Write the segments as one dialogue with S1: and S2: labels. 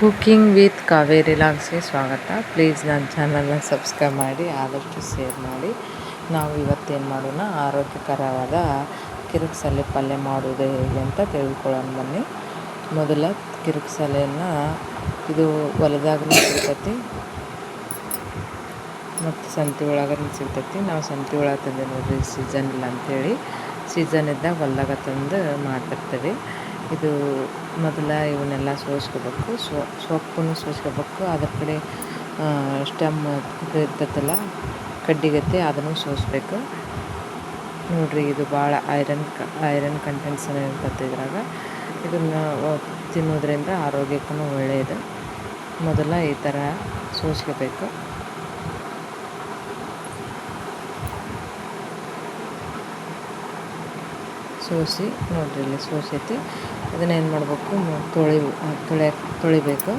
S1: Cooking with Kaveri ಲಾಗ್ಸ್ಗೆ ಸ್ವಾಗತ. Please ನನ್ನ ಚಾನಲ್ನ ಸಬ್ಸ್ಕ್ರೈಬ್ ಮಾಡಿ, ಆದಷ್ಟು ಶೇರ್ ಮಾಡಿ. ನಾವು ಇವತ್ತೇನು ಮಾಡೋಣ, ಆರೋಗ್ಯಕರವಾದ ಕಿರಿಕ್ಸಾಲೆ ಪಲ್ಯ ಮಾಡೋದು ಹೇಗೆ ಅಂತ ತಿಳ್ಕೊಳ್ಳೋಣ ಬನ್ನಿ. ಮೊದಲ ಕಿರಿಕ್ಸಾಲೆಯನ್ನು ಇದು ಹೊಲದಾಗೂ ಸಿಗ್ತೈತಿ ಮತ್ತು ಸಂತೆ ಒಳಗೂ ಸಿಗ್ತೈತಿ. ನಾವು ಸಂತೆ ಒಳಗೆ ತಂದೆ ನೋಡ್ರಿ, ಸೀಸನ್ ಇಲ್ಲ ಅಂಥೇಳಿ. ಸೀಸನ್ ಇದ್ದಾಗ ಹೊಲ್ದಾಗ ತಂದು ಮಾಡ್ತಿರ್ತೀವಿ. ಇದು ಮೊದಲ ಇವನ್ನೆಲ್ಲ ಸೋಸ್ಕೋಬೇಕು, ಸೊಪ್ಪನ್ನು ಸೋಸ್ಕೋಬೇಕು. ಅದ್ರ ಕಡೆ ಸ್ಟೆಮ್ ಇದು ಇರ್ತೈತಲ್ಲ, ಕಡ್ಡಿಗತ್ತೆ, ಅದನ್ನು ಸೋಸಬೇಕು ನೋಡಿರಿ. ಇದು ಭಾಳ ಐರನ್ ಕಂಟೆಂಟ್ಸ್ ಇರ್ತೈತೆ ಇದ್ರಾಗ. ಇದನ್ನು ತಿನ್ನೋದ್ರಿಂದ ಆರೋಗ್ಯಕ್ಕೂ ಒಳ್ಳೆಯದು. ಮೊದಲ ಈ ಥರ ಸೋಸ್ಕೋಬೇಕು. ಸೋಸಿ ನೋಡಿರಿ, ಇಲ್ಲಿ ಸೋಸೈತಿ. ಇದನ್ನೇನು ಮಾಡಬೇಕು, ತೊಳಿಬೇಕು.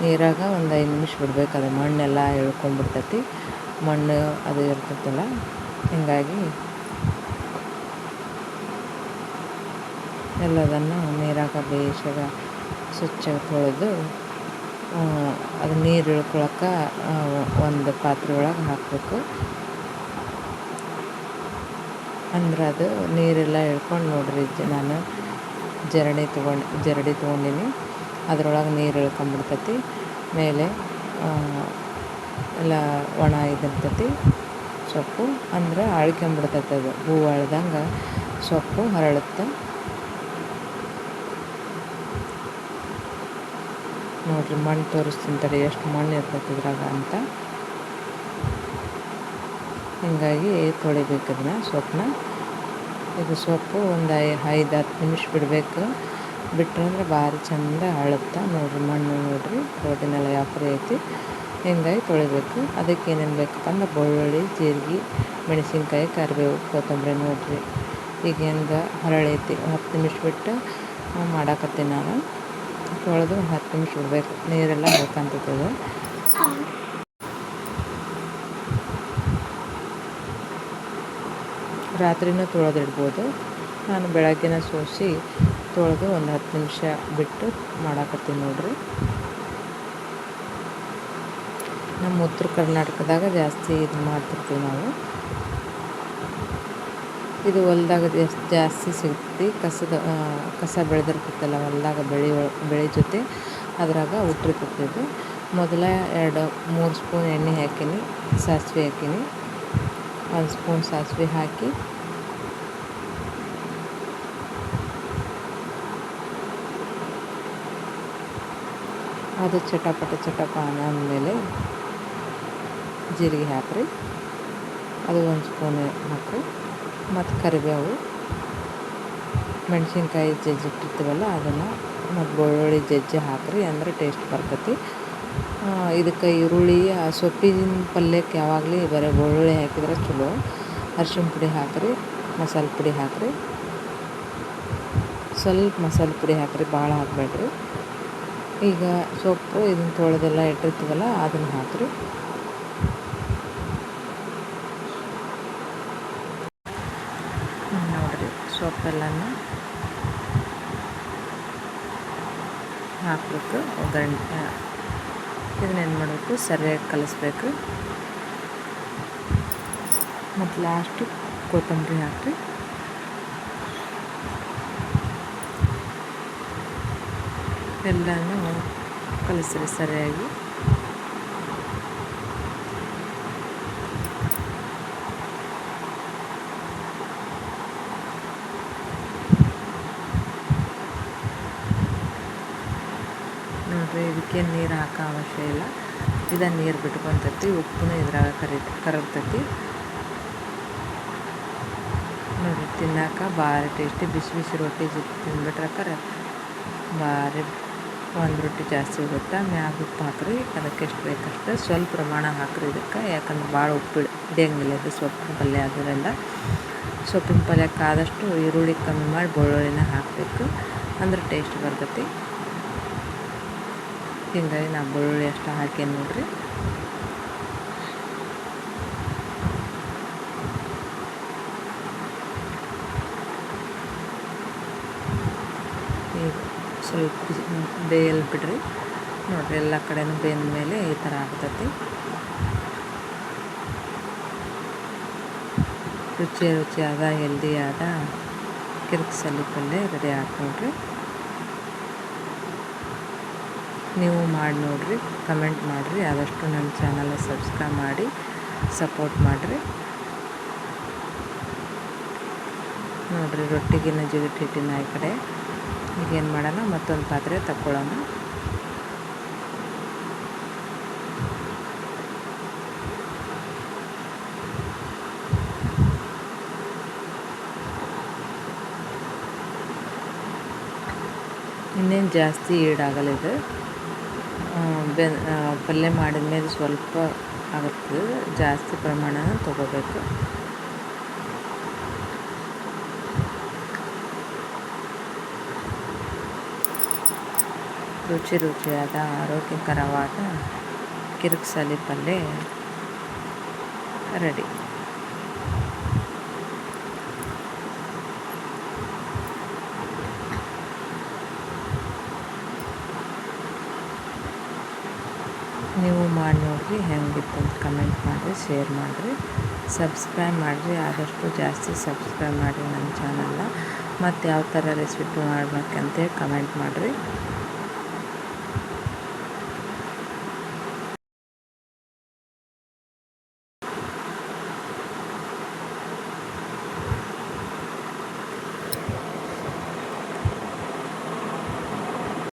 S1: ನೀರಾಗ ಒಂದು 5 ನಿಮಿಷ ಬಿಡ್ಬೇಕು. ಅದು ಮಣ್ಣೆಲ್ಲ ಇಳ್ಕೊಂಡ್ಬಿಡ್ತೈತಿ, ಮಣ್ಣು ಅದು ಇರ್ತೈತಲ್ಲ. ಹೀಗಾಗಿ ಎಲ್ಲದನ್ನು ನೀರಾಗ ಬೇಸಾಗ ಸ್ವಚ್ಛಗೆ ತೊಳೆದು ಅದು ನೀರು ಇಳ್ಕೊಳಕ್ಕೆ ಒಂದು ಪಾತ್ರೆ ಒಳಗೆ ಹಾಕಬೇಕು. ಅಂದ್ರೆ ಅದು ನೀರೆಲ್ಲ ಇಳ್ಕೊಂಡು ನೋಡ್ರಿ, ನಾನು ಜರಡಿ ತೊಗೊಂಡಿನಿ. ಅದ್ರೊಳಗೆ ನೀರು ಇಳ್ಕೊಂಬಿಡ್ತೈತಿ. ಮೇಲೆ ಎಲ್ಲ ಒಣ ಇದಿರ್ತೈತಿ ಸೊಪ್ಪು, ಅಂದ್ರೆ ಅಳ್ಕೊಂಬಿಡ್ತೈತಿ. ಅದು ಹೂವು ಅಳ್ದಂಗೆ ಸೊಪ್ಪು ಹರಳುತ್ತೆ ನೋಡಿರಿ. ಮಣ್ಣು ತೋರಿಸ್ತಿಂತಾರೆ ಎಷ್ಟು ಮಣ್ಣು ಇರ್ತೈತಿ ಇದ್ರಾಗ ಅಂತ. ಹೀಗಾಗಿ ತೊಳಿಬೇಕು ಇದನ್ನ, ಸೊಪ್ಪನ್ನ. ಇದು ಸೊಪ್ಪು ಒಂದು 5-10 ನಿಮಿಷ ಬಿಡಬೇಕು. ಬಿಟ್ರಂದ್ರೆ ಭಾರಿ ಚಂದ ಅಳುತ್ತೆ ನೋಡಿರಿ. ಮಣ್ಣು ನೋಡಿರಿ, ತೊಳೆದಿನೆಲ್ಲ ಯಾವ ಫ್ರೀ ಐತಿ. ಹೀಗಾಗಿ ತೊಳಿಬೇಕು. ಅದಕ್ಕೆ ಏನೇನು ಬೇಕಪ್ಪ ಅಂದ್ರೆ ಬೆಳ್ಳುಳ್ಳಿ, ಜೀರಿಗೆ, ಮೆಣಸಿನ್ಕಾಯಿ, ಕರಿಬೇವು, ಕೊತ್ತಂಬರಿ ನೋಡಿರಿ. ಈಗ ಹೆಂಗೆ ಹರಳೈತಿ, 10 ನಿಮಿಷ ಬಿಟ್ಟು ಮಾಡಾಕತ್ತೀನಿ ನಾನು. ತೊಳೆದು 10 ನಿಮಿಷ ಬಿಡಬೇಕು, ನೀರೆಲ್ಲ ಹೋಗ್ಕೊಂತೈತದು. ರಾತ್ರಿನೂ ತೊಳೆದಿಡ್ಬೋದು. ನಾನು ಬೆಳಗ್ಗೆನ ಸೋಸಿ ತೊಳೆದು ಒಂದು 10 ನಿಮಿಷ ಬಿಟ್ಟು ಮಾಡಾಕತ್ತೀನಿ ನೋಡಿರಿ. ನಮ್ಮ ಉತ್ತರ ಕರ್ನಾಟಕದಾಗ ಜಾಸ್ತಿ ಇದು ಮಾಡ್ತಿರ್ತೀವಿ ನಾವು. ಇದು ಹೊಲ್ದಾಗ ಜಾಸ್ತಿ ಸಿಗ್ತೈತಿ. ಕಸ ಬೆಳೆದಿರ್ತೈತಲ್ಲ ಹೊಲ್ದಾಗ, ಬೆಳೆ ಜೊತೆ ಅದ್ರಾಗ ಹುಟ್ಟಿರ್ತೈತಿ ಇದು. ಮೊದಲ 2-3 ಸ್ಪೂನ್ ಎಣ್ಣೆ ಹಾಕೀನಿ, ಸಾಸಿವೆ ಹಾಕೀನಿ. 1 ಸ್ಪೂನ್ ಸಾಸಿವೆ ಹಾಕಿ ಅದು ಚಟಪಟ ಅಂದಮೇಲೆ ಜೀರಿಗೆ ಹಾಕ್ರಿ. ಅದು 1 ಸ್ಪೂನ್ ಹಾಕ್ರಿ. ಮತ್ತು ಕರಿಬೇವು, ಮೆಣಸಿನ್ಕಾಯಿ ಜಜ್ಜಿಟ್ಟಿರ್ತೀವಲ್ಲ ಅದನ್ನು, ಮತ್ತು ಬೆಳ್ಳುಳ್ಳಿ ಜಜ್ಜಿ ಹಾಕ್ರಿ, ಅಂದರೆ ಟೇಸ್ಟ್ ಬರ್ತೈತಿ. ಇದಕ್ಕೆ ಈರುಳ್ಳಿ, ಸೊಪ್ಪಿನ ಪಲ್ಯಕ್ಕೆ ಯಾವಾಗಲೂ ಬರೀ ಬೆಳ್ಳುಳ್ಳಿ ಹಾಕಿದ್ರೆ ಚಲೋ. ಅರಿಶಿಣ ಪುಡಿ ಹಾಕ್ರಿ, ಮಸಾಲೆ ಪುಡಿ ಹಾಕ್ರಿ, ಸ್ವಲ್ಪ ಮಸಾಲೆ ಪುಡಿ ಹಾಕ್ರಿ, ಭಾಳ ಹಾಕಬೇಡ್ರಿ. ಈಗ ಸೊಪ್ಪು ಇದನ್ನು ತೊಳೆದೆಲ್ಲ ಇಟ್ಟಿರ್ತೀವಲ್ಲ ಅದನ್ನು ಹಾಕ್ರಿ. ನೋಡಿರಿ, ಸೊಪ್ಪೆಲ್ಲನೂ ಹಾಕಬೇಕು. ಇದನ್ನೇನು ಮಾಡಬೇಕು, ಸರಿಯಾಗಿ ಕಲಿಸ್ಬೇಕು. ಮತ್ತು ಲಾಸ್ಟು ಕೊತ್ತಂಬರಿ ಹಾಕ್ರಿ. ಎಲ್ಲನೂ ಕಲಿಸ್ರಿ ಸರಿಯಾಗಿ. ನೋಡಿರಿ, ಇದಕ್ಕೆ ನೀರು ಹಾಕೋ ಅವಶ್ಯ ಇಲ್ಲ. ಇದನ್ನು ನೀರು ಬಿಟ್ಕೊತೈತಿ. ಉಪ್ಪು ಇದ್ರಾಗ ಕರಗ್ತೈತಿ ನೋಡಿರಿ. ತಿನ್ನೋಕೆ ಭಾರಿ ಟೇಸ್ಟಿ, ಬಿಸಿ ಬಿಸಿ ರೊಟ್ಟಿ ಜೊತೆ ತಿಂದ್ಬಿಟ್ರೆ ಭಾರಿ ಒಂದು ರೊಟ್ಟಿ ಜಾಸ್ತಿ ಹೋಗುತ್ತೆ. ಮ್ಯಾಗ ಉಪ್ಪು ಹಾಕ್ರಿ, ಅದಕ್ಕೆ ಎಷ್ಟು ಬೇಕಷ್ಟು ಸ್ವಲ್ಪ ಪ್ರಮಾಣ ಹಾಕ್ರಿ ಇದಕ್ಕೆ. ಯಾಕಂದ್ರೆ ಭಾಳ ಉಪ್ಪು ಹಿಡಿಯಂಗಿಲ್ಲ ಇದು ಸೊಪ್ಪಿನ ಪಲ್ಯ ಆದ್ದರಿಂದ. ಸೊಪ್ಪಿನ ಪಲ್ಯಕ್ಕೆ ಆದಷ್ಟು ಈರುಳ್ಳಿ ಕಮ್ಮಿ ಮಾಡಿ ಬೆಳ್ಳುಳ್ಳಿನ ಹಾಕಬೇಕು, ಅಂದ್ರೆ ಟೇಸ್ಟ್ ಬರ್ತೈತಿ. ಹೀಗಾಗಿ ನಾನು ಬೆಳ್ಳುಳ್ಳಿ ಅಷ್ಟು ಹಾಕೇನಿ ನೋಡಿರಿ. ಈಗ ಸ್ವಲ್ಪ ಬೇಯಲ್ ಬಿಡ್ರಿ. ನೋಡಿರಿ ಎಲ್ಲ ಕಡೆನೂ ಬೆಂದ ಮೇಲೆ ಈ ಥರ ಆಗ್ತೈತಿ. ರುಚಿಯಾದ ಹೆಲ್ದಿಯಾದ ಕಿರಿಕ್ಸಲ್ಲಿ ಪಲ್ಯ ರೆಡಿ ಆಯ್ತು ನೋಡಿರಿ. ನೀವು ಮಾಡಿ ನೋಡಿರಿ, ಕಮೆಂಟ್ ಮಾಡಿರಿ, ಆದಷ್ಟು ನನ್ನ ಚಾನಲ್ ಸಬ್ಸ್ಕ್ರೈಬ್ ಮಾಡಿ ಸಪೋರ್ಟ್ ಮಾಡಿರಿ. ನೋಡಿರಿ ರೊಟ್ಟಿಗಿನ್ನ ಜಿಗಿಟ್ ಹಿಟ್ಟಿನ ಈ ಕಡೆ. ಈಗೇನು ಮಾಡೋಣ, ಮತ್ತೊಂದು ಪಾತ್ರೆ ತಗೊಳ್ಳೋಣ. ಇನ್ನೇನು ಜಾಸ್ತಿ ಈಡಾಗಲ್ಲ ಇದು. ಪಲ್ಯ ಮಾಡಿದ ಮೇಲೆ ಸ್ವಲ್ಪ ಆಗುತ್ತೆ, ಜಾಸ್ತಿ ಪ್ರಮಾಣ ತೊಗೋಬೇಕು. ರುಚಿಯಾದ ಆರೋಗ್ಯಕರವಾದ ಕಿರಿಕ್ಸಾಲಿ ಪಲ್ಯ ರೆಡಿ. ನೀವು ಮಾಡಿ ನೋಡಿರಿ, ಹೆಂಗಿತ್ತು ಅಂತ ಕಮೆಂಟ್ ಮಾಡಿರಿ, ಶೇರ್ ಮಾಡಿರಿ, ಸಬ್ಸ್ಕ್ರೈಬ್ ಮಾಡಿರಿ. ಆದಷ್ಟು ಜಾಸ್ತಿ ಸಬ್ಸ್ಕ್ರೈಬ್ ಮಾಡಿರಿ ನನ್ನ ಚಾನಲ್ನ. ಮತ್ತು ಯಾವ ಥರ ರೆಸಿಪಿ ಮಾಡ್ಬೇಕಂತೇಳಿ ಕಮೆಂಟ್ ಮಾಡಿರಿ.